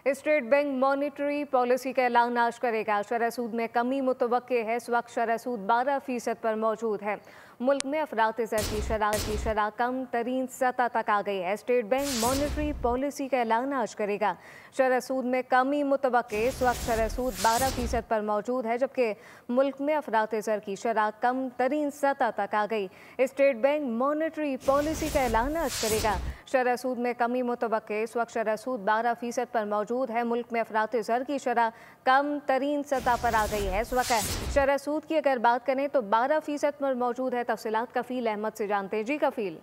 State bank monetary policy का ऐलान आज करेगा। शरह सूद में कमी मुतवक्के है। इस वक्त शरह सूद 12% पर मौजूद है। मुल्क में अफरात ज़र की शरह कम तरीन सतह तक आ गई है। स्टेट बैंक मॉनिटरी पॉलिसी का ऐलान आज करेगा। शरह सूद में कमी मुतवक्के। इस वक्त शरह सूद 12% पर मौजूद है, जबकि मुल्क में अफरात ज़र की शरह कम तरीन सतह तक आ गई। स्टेट बैंक मॉनिटरी पॉलिसी का ऐलान आज करेगा। शरह सूद में कमी मुतवक्के। इस वक्त शरह सूद 12% पर मौजूद है। मुल्क में अफरात ज़र की शरह कम तरीन सतह पर आ गई है। इस वक्त शरह सूद की अगर बात करें तो 12% पर मौजूद है। तफसीलात कफील अहमद से जानते हैं। जी कफील।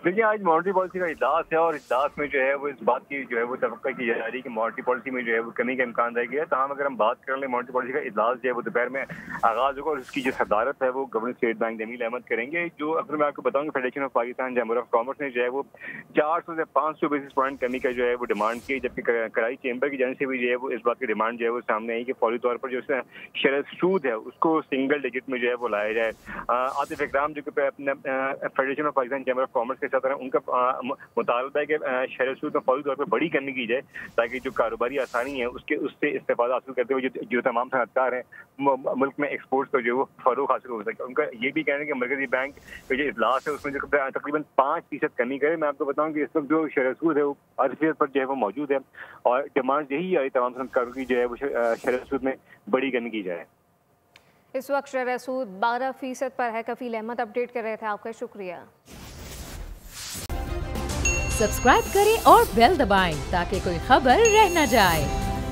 देखिए, आज मॉनेटरी पॉलिसी का इजलास है और इजलास में जो है वो इस बात की जो है वो तवक्का की जा रही है कि मॉनेटरी पॉलिसी में जो है वो कमी का इम्कान रह गया है। तमाम अगर हम बात कर लें, मॉनेटरी पॉलिसी का इजलास जो है वो दोपहर में आगाज होगा और उसकी जो सदारत है वो governor state bank Jamil Ahmed करेंगे। जो अगर मैं आपको बताऊँ, federation of Pakistan chamber of commerce ने जो है वो 400 से 500 बेसिस पॉइंट कमी का जो है वो डिमांड की, जबकि कराई चैम्बर की जानिब से भी जो है वो इस बात की डिमांड जो है वो सामने आई कि फौरी तौर पर जो शरह सूद है उसको सिंगल डिजिट में जो है वो लाया जाए। आतिफ इकराम जो कि अपने federation of Pakistan chamber of commerce के साथ हैं, उनका मुतालबा है कि शरह सूद में फौरी तौर पर बड़ी कमी की जाए ताकि जो कारोबारी आसानी है उससे इस्तेफादा हासिल करते हुए जो तमाम सनअतकार हैं मुल्क में एक्सपोर्ट्स को जो वो फरोग हासिल हो सके। उनका ये भी कहना है कि मरकजी बैंक का जो इजलास है उसमें जो तकरीबन 5% कमी करे। मैं आपको बताऊं कि इस वक्त जो शरह सूद है वो 8% पर जो है वो मौजूद है और डिमांड यही है तमाम सनअतकारों की जो है वो शरह सूद में बड़ी कमी की जाए। इस वक्त शरह सूद 12% पर है। कफील अहमद अपडेट कर रहे थे, आपका शुक्रिया। सब्सक्राइब करें और बेल दबाएं ताकि कोई खबर रह न जाए।